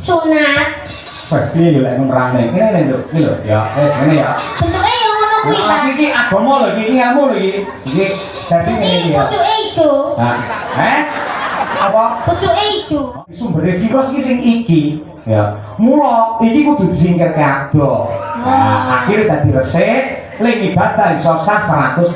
Sunat. Wes piye yo lek nerangne. Kene lho, iki lho ya. Ngene ya. Bentuke yo ngono kuwi, Pak. Iki agama lho iki ilmu lho iki. Iki dadi ngene Jadi iki ya. pucuke ijo. Nah, apa? Pucuke ijo. Sumber virus iki sing iki ya. Mula iki kudu disingkirke ado. Nah, akhirnya dadi resik, ling ibadah iso sah 100%.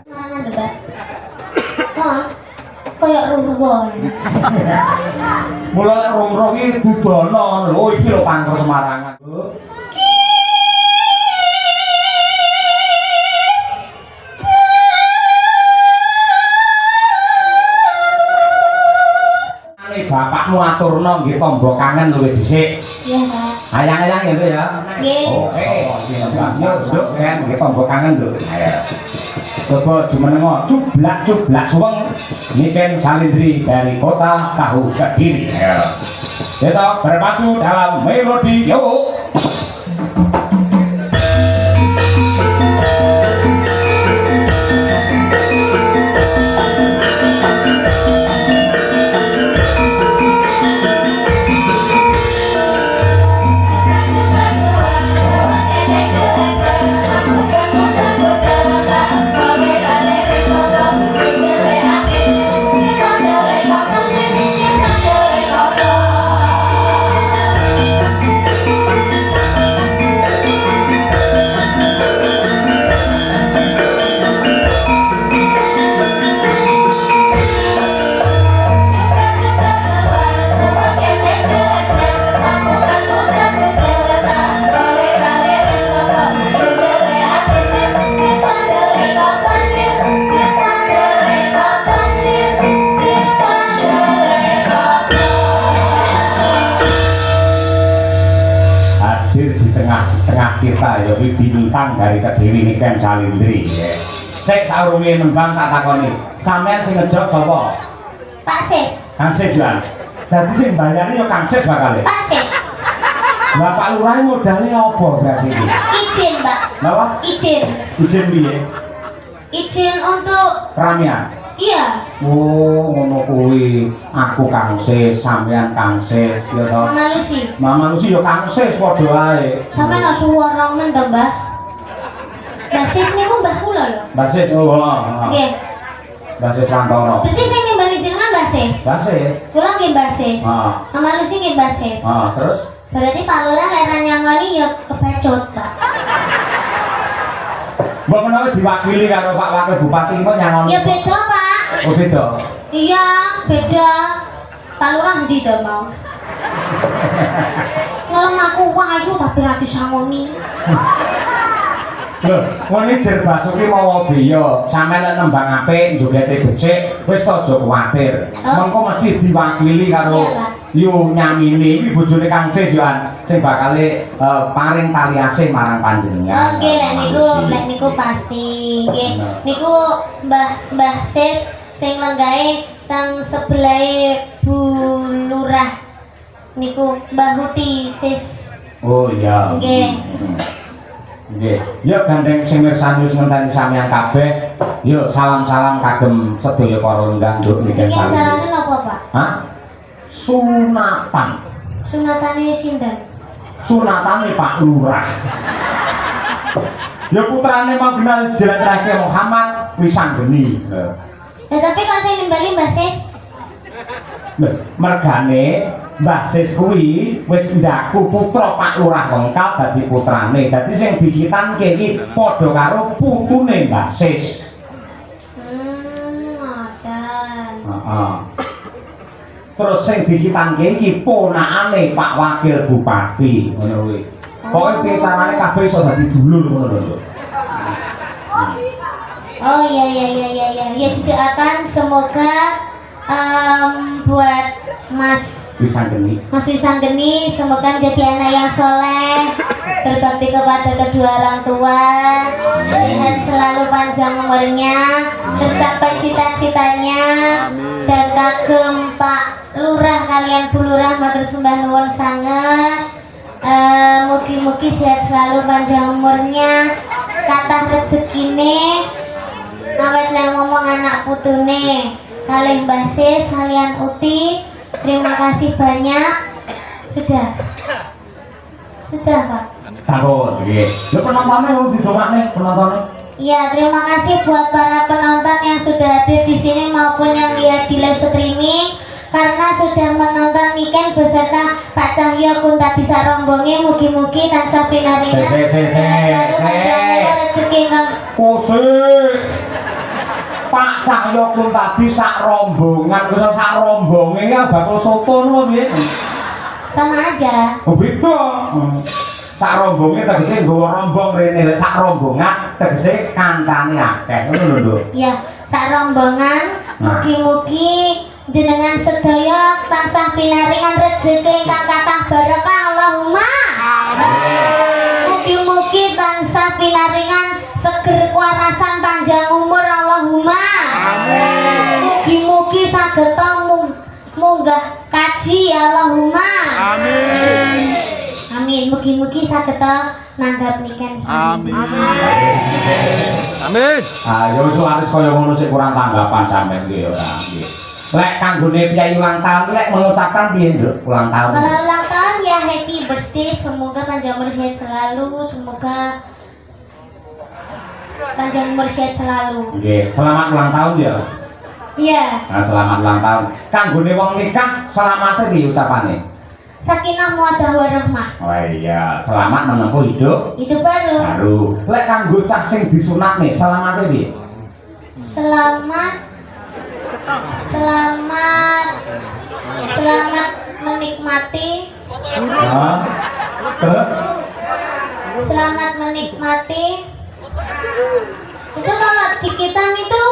Mana lho, Pak? Hah? Kayak ruh-ruh. Mula lek roh-roh iki dudono lho, iki lho pangkur Semarangan. Bapakmu aturno nggih tombo kangen luwih dhisik. Iya, Pak. Ayang-ayang ya, ya. Nggih. Oke. Yo, Duk, kan nggih tombo kangen lho. Ayo. Coba jumenengo cublak suweng Niken Salindri dari kota Tahu Kediri. Ayo. Kita berpacu dalam melodi yuk. Tengah kita ya bintang dari Kediri Niken Salindri. Sik saurunge nembang tak takoni. Sampeyan sing ngejok sapa? Pak Sis. Kang Sis lan. Dadi sing bayari ya Kang Sis bakal. Pak Sis. Lah Pak Lurah modalnya apa berarti iki? Izin, Pak. Napa? Izin. Izin piye? Izin untuk Ramian. iya. Oh, ngono kuwi. Aku Kang Sis, sampeyan Kang Sis, ya toh. Mama Lucy. Mama Lucy ya Kang Sis padha ae. Sampai nak suara men to, Mbah. Mbah Sis niku mbah kula lho. Mbak Sis, oh. Nggih. Mbak Sis Rantoro. Berarti sing nimbali jenengan Mbah Sis. Mbak Sis. Kula nggih Mbah Sis. Heeh. Mama Lucy nggih Mbah Sis. Terus Berarti Pak Lurah lek ra nyangoni ya kepecut, Pak. mbok menawa diwakili karo Pak Wakil Bupati kok nyangoni. Ya beda, Pak. Oh beda. Iya, beda. Pak Lurah ndi to mau? Ngelem aku wayu tapi ra disangoni. Lho, ngene jer Basuki mawa beya, sampeyan nek nembang apik njogete becik, wis aja kuwatir. Mengko mesti diwakili karo Iya, Pak. Yu Nyamini iki bojone Kang Sis Yohan sing bakale paring tali asih marang panjenengan. Oke, lek niku pasti. Nggih. Niku Mbah Sis sing lenggahe teng sebelahe Bu Lurah. Niku Mbah Huti Sis. Oh iya. Nggih. Nggih. Yuk gandeng sing mirsani wis ngenteni sampeyan kabeh. Yuk salam-salam kagem sedaya para lenggah nduk niken Iki sami. carane napa, Pak? Hah? Sunatan. Sunatane sinten? Sunatane Pak Lurah. Ya putrane Manggenal Jelantrake Muhammad Wisanggeni. Tapi kok sing nimbali Mbah Sis? Lho, mergane Mbah Sis kuwi wis ndaku putra Pak Lurah Wengkal dadi putrane. Dadi sing dikitanke iki padha karo putune Mbah Sis. Ngoten. Heeh. Terus sing dikitanke iki ponakane Pak Wakil Bupati, ngono kuwi. Pokoke piye carane kabeh iso dadi dulur ngono lho. Oh iya. Ya didoakan semoga buat Mas Wisanggeni semoga menjadi anak yang soleh, berbakti kepada kedua orang tua, sehat selalu panjang umurnya, tercapai cita-citanya, dan kagem Pak Lurah kalian Bu Lurah matur sembah nuwun sanget. Mugi-mugi sehat selalu panjang umurnya, kathah rezekine, awet nek ngomong anak putune. Kalih Mbah Sis, kalian Uti, terima kasih banyak Sudah. Sudah, Pak. Sampun, nggih. Lho penontonnya lu didongakne penontonnya. Ya, terima kasih buat para penonton yang sudah hadir di sini maupun yang lihat di live streaming karena sudah menonton Niken beserta Pak Cahyo Kuntadi Sarombonge. Mugi-mugi tansah pinaringan rezeki kang Pak Cahyo Kuntadi sak rombongan, kok sak rombonge ya bakul soto lho piye? sama aja. Oh beda. Sak rombonge tegese nggawa rombong rene, lek sak rombongan tegese kancane akeh ngono lho. Ya, sak rombongan mugi-mugi jenengan sedaya tansah pinaringan rezeki ingkang kathah barokah Allahumma. Mugi-mugi tansah pinaringan seger kuarasan panjang umur Allahumma. Mugi-mugi sageta munggah kaji Allahumma. Amin. Mugi-mugi sageta nanggap Niken. Amin. Amin. Ah, yo wis laris kaya ngono sik kurang tanggapan sampean iki ora nggih. Lek kanggone piyai ulang tahun lek mengucapkan piye, Nduk? Ulang tahun. Kalau ulang tahun ya happy birthday, semoga panjang umur sehat selalu, semoga panjang umur sehat selalu. Nggih, selamat ulang tahun ya. Iya. Nah, selamat ulang tahun. Kanggone wong nikah selamate piye ucapane? Sakinah mawaddah warahmah. Oh iya, selamat menempuh hidup Itu baru. baru. Lek kanggo cah sing disunatne selamate piye? Selamat menikmati. Nah, terus Selamat menikmati. Itu kalau dikitan itu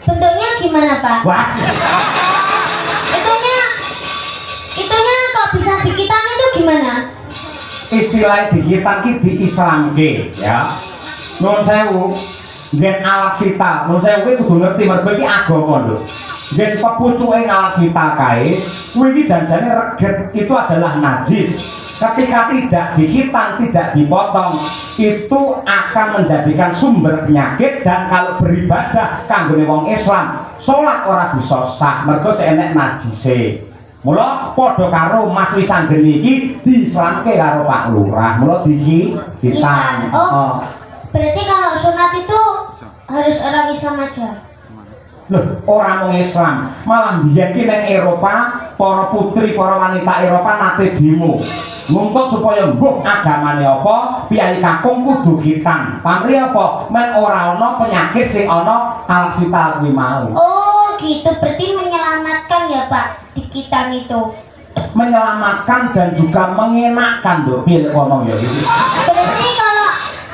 bentuknya gimana, Pak? wah, Itunya kok bisa dikitan itu gimana? istilah dikitan ki diislamke ya. Nuwun sewu, ngen alat vital. Nuwun sewu kuwi kudu ngerti mergo iki agama lho. Ngen pepucuke alat vital kae, kuwi iki janjane reget itu adalah najis. Ketika tidak dihitan, tidak dipotong, itu akan menjadikan sumber penyakit dan kalau beribadah kanggone wong Islam, salat ora bisa sah mergo seenek najise. Mula padha karo Mas Wisanggeni iki diislamke karo Pak Lurah, mula dihitan. Oh. Berarti kalau sunat itu harus orang Islam aja. Loh, orang wong Islam, malah biyen ki ning Eropa, para putri, para wanita Eropa nate demo. Nuntut supaya mbuh agamane apa, piyai kakung kudu khitan. Pamri apa? Men ora ana penyakit sing ana alat vital kuwi mau. Oh, gitu. Berarti menyelamatkan ya, Pak, dikitan itu. Menyelamatkan dan juga mengenakkan lho, piye kono ya iki. Berarti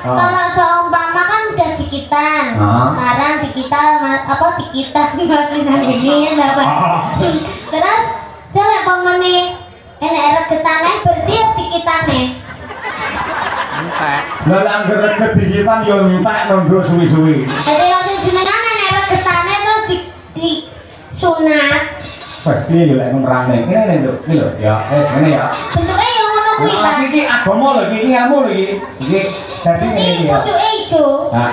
kalau seumpama kan udah dikitan, sekarang dikitan maksudnya gini ya Pak. Terus jelek pemeni enek regetane berarti ya dikitane. Lah angger reget dikitan yo entek nunduk suwi-suwi. Jadi langsung jenengan enek regetane terus di sunat. Pasti yo lek nerangne. Ngene lho, iki lho ya, ngene ya. Bentuknya yang ngono kuwi, Pak. Iki agama lho iki ilmu lho iki. Iki dadi ngene iki ya. Pucuke ijo. Nah,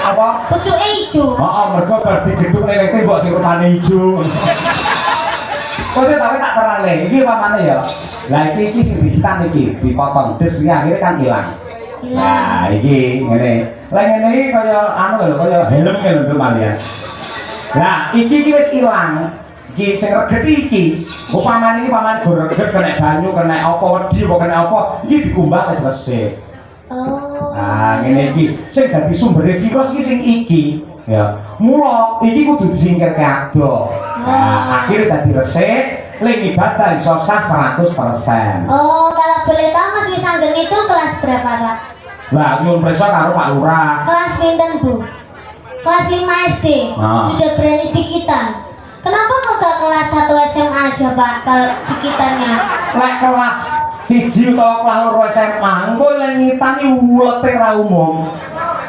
apa? Pucuke ijo. Heeh, mergo bar digedhuk ning tembok sing rupane ijo. Kok tapi tak terane, iki pamane ya. Lah iki sing dikitan iki, dipotong des iki akhirnya kan ilang. Nah, iki ngene. Lah ngene iki kaya anu lho, kaya helm lho kalian. Lah, iki wis ilang. Iki sing reget iki, upamane iki pamane go reget kena banyu, kena apa wedi, apa kena apa, iki dikumbah wis resik. Oh. Nah, ngene iki sing dadi sumbere virus iki sing iki. Ya, mula iki kudu disingkirke ado. Nah, akhirnya dadi resik, ling ibadah iso sah 100%. Oh, kalau boleh tahu Mas Wisanggeni itu kelas berapa, Pak? Lah, nyuwun prisa karo Pak Lurah. Kelas pinten, Bu? Kelas 5 SD. Sudah berani dikitan. Kenapa kok gak kelas 1 SMA aja, Pak, kalau dikitannya? Lek kelas 1 utawa kelas 2 SMA, engko lek ngitani ulete ra umum.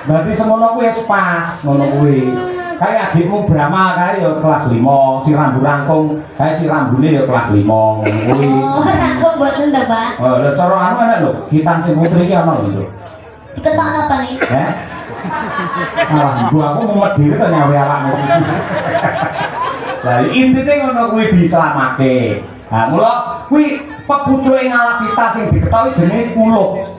Berarti semono kuwi wis pas, ngono kuwi. Kayak adikmu Brahma kae ya kelas 5, si rambu rangkung, kae si rambune ya kelas 5 ngono kuwi. Oh, rangkung mboten to, Pak? Oh, lha cara anu enak lho, kitan sing putri iki ana lho. Diketok apa nih? Alah, aku mumet dhewe to nyawe awakmu. Lah intine ngono kuwi diselamatke. Nah, mula kuwi pepucuke Ngalavita sing diketahui jenenge Kuluk.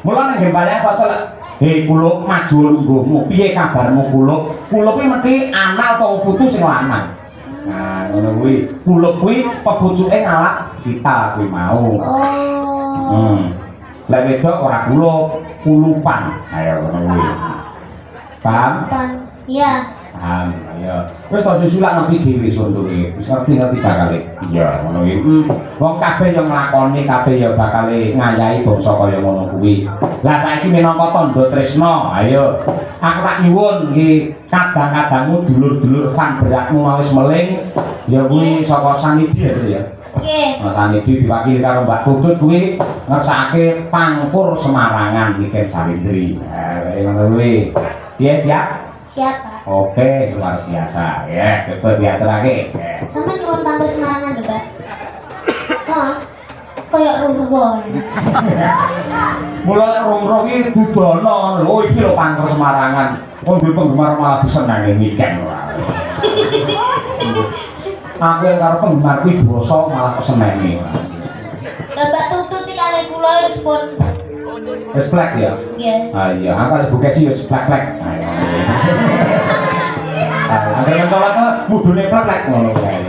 Mula nek bayang sosok Kuluk maju lungguhmu, piye kabarmu Kuluk? Kuluk kuwi mesti anak atau putu sing lanang. Nah, ngono kuwi. Kuluk kuwi pepucuke Ngalavita kuwi mau. Oh. Lek wedok ora kuluk, kulupan. Ayo ngono kuwi. Paham? Iya. Paham. Ayo. Wis to susulak ngerti dhewe sondoke. Wis ngerti bakale. Iya, ngono kuwi. Wong kabeh yang nglakoni kabeh ya bakale ngayahi bangsa kaya ngono kuwi. Lah saiki minangka tandha tresna, ayo. Aku tak nyuwun iki kadang-kadangmu dulur-dulur fan beratmu mau wis meling ya kuwi saka Sanidi ya. Oke. Mas Sanidi diwakili karo Mbak Tutut kuwi ngersake pangkur Semarangan Niken Salindri. Ngono kuwi. Piye siap? Siap, Pak. Oke, luar biasa. Ya, coba diaturake. Sama nyuwun pangkur Semangat lho, Pak. Kayak ruh-ruh. Mulai rom-rom iki dudono lho, iki lho pangkur Semarangan. Wong duwe penggemar malah disenengi Niken ora. Aku yang karo penggemar kuwi basa malah kesenengi. Lah Mbak Tutut iki kali kula wis pun Wis plek ya? Iya. Ah iya, aku kali bukesi wis plek-plek. Angger mencolot mudune plek ngono kae.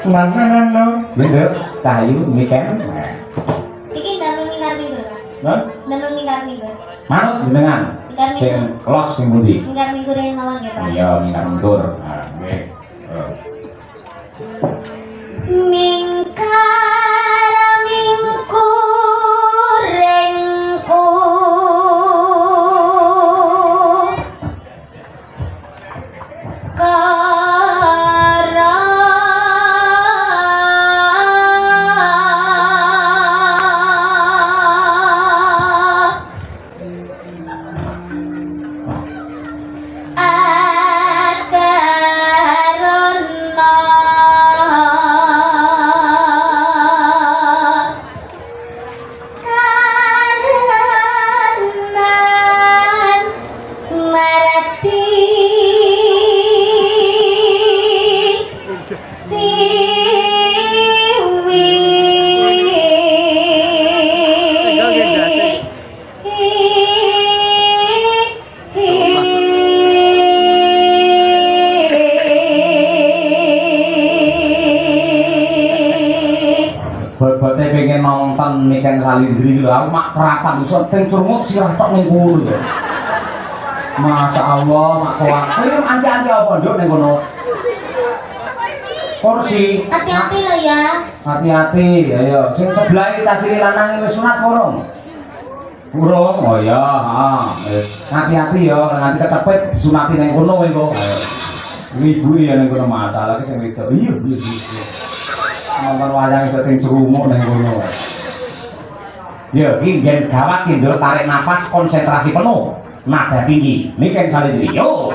Nana, bener, cahayu Niken. Iki danun mingkar minggu. Hah? Danun mingkar minggu. Manut jenengan. Sing los sing pundi? Mingkar minggu rene mawon ya, Pak. Iya, mingkar minggur. Nah, nggih. Mingkar mingkuring Bote pengen nonton Niken Salindri lho, aku mak keratan iso teng crungut sirah tok ning kono lho. Masya Allah, mak kuat. Kowe anci-anci apa nduk ning kono? Kursi. Hati-hati lo ya. Hati-hati, ayo. Sing sebelah iki caci lanang wis sunat urung? Urung. Oh ya, heeh. Hati-hati ya, nanti kecepet disunati ning kono kowe kok. Ayo. Ibu ya ning kono masalah ki sing wedok. Iya. Nonton wayang iso teng crumuk ning kono. Yo, iki gen gawat ki nduk tarik nafas konsentrasi penuh. Nada tinggi. Niken Salindri. Yo.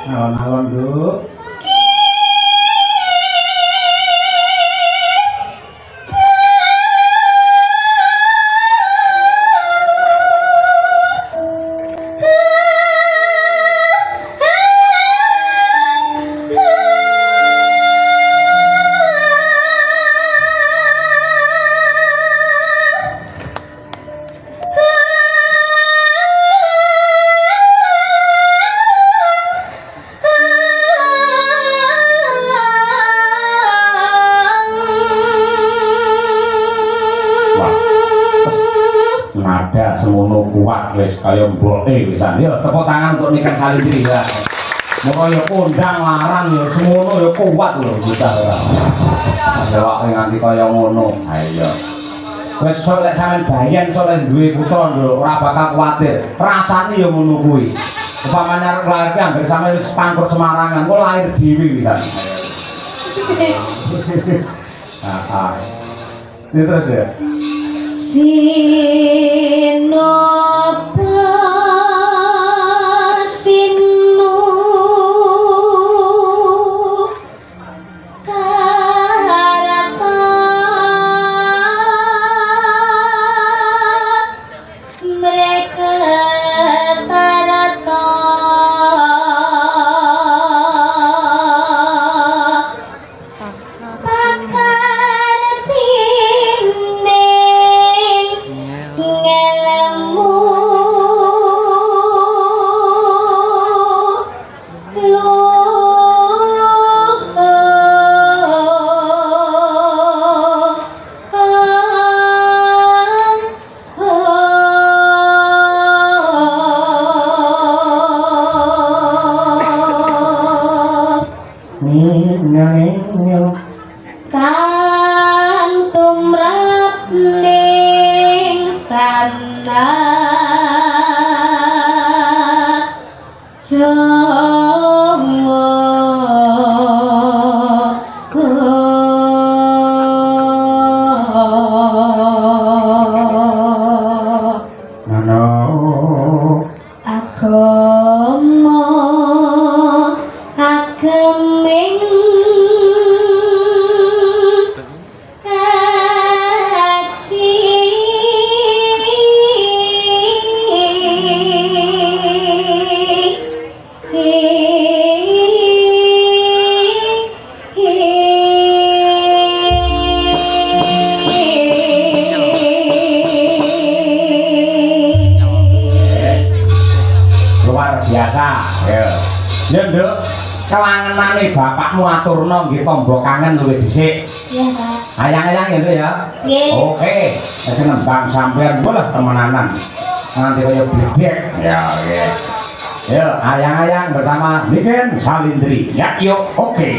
Alon-alon, Nduk. Nada semono kuat wis kaya mboke wisan. Yo tepuk tangan untuk Niken Salindri ya. Moga yo kondang larang yo semono yo kuat lho bocah ora. Awake nganti kaya ngono. Ayo. Wis sok lek sampean bayan sok lek duwe putra lho ora bakal kuwatir. Rasane yo ngono kuwi. Upamane arep lair ki anggere sampean wis pangkur Semarangan, kok lahir dhewe wisan. Ini terus ya. Sinopa sinu angin kan tumrap ning tanah Jawa agama ageming luar biasa ya nduk kelangenane bapakmu aturno nggih tombo kangen luwih dhisik ya Pak ayang-ayang ya Nduk ya nggih oke seneng bang sampean boleh temenanan nanti kaya bledek ya oke yuk ayang-ayang bersama Niken Salindri ya yuk oke